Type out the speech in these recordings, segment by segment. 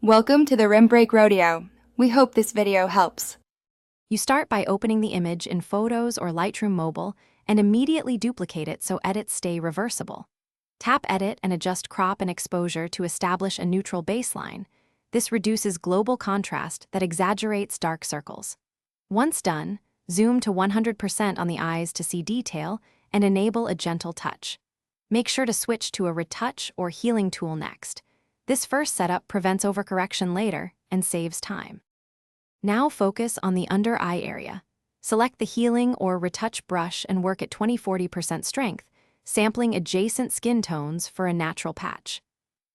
Welcome to the Rim Break Rodeo. We hope this video helps. You start by opening the image in Photos or Lightroom Mobile and immediately duplicate it so edits stay reversible. Tap Edit and adjust crop and exposure to establish a neutral baseline. This reduces global contrast that exaggerates dark circles. Once done, zoom to 100% on the eyes to see detail and enable a gentle touch. Make sure to switch to a retouch or healing tool next. This first setup prevents overcorrection later and saves time. Now focus on the under eye area. Select the healing or retouch brush and work at 20–40% strength, sampling adjacent skin tones for a natural patch.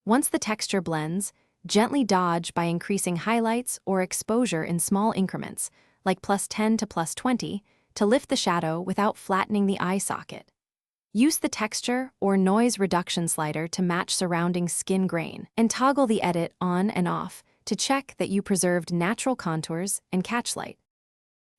Once the texture blends, gently dodge by increasing highlights or exposure in small increments, like +10 to +20, to lift the shadow without flattening the eye socket. Use the texture or noise reduction slider to match surrounding skin grain, and toggle the edit on and off to check that you preserved natural contours and catch light.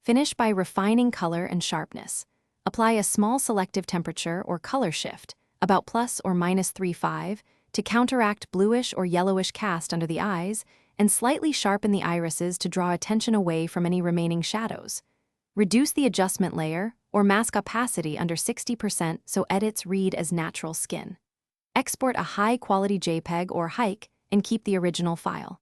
Finish by refining color and sharpness. Apply a small selective temperature or color shift, about ±3.5, to counteract bluish or yellowish cast under the eyes, and slightly sharpen the irises to draw attention away from any remaining shadows. Reduce the adjustment layer or mask opacity under 60% so edits read as natural skin. Export a high-quality JPEG or hike and keep the original file.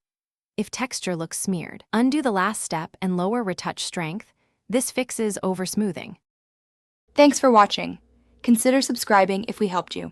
If texture looks smeared, undo the last step and lower retouch strength. This fixes over-smoothing. Thanks for watching. Consider subscribing if we helped you.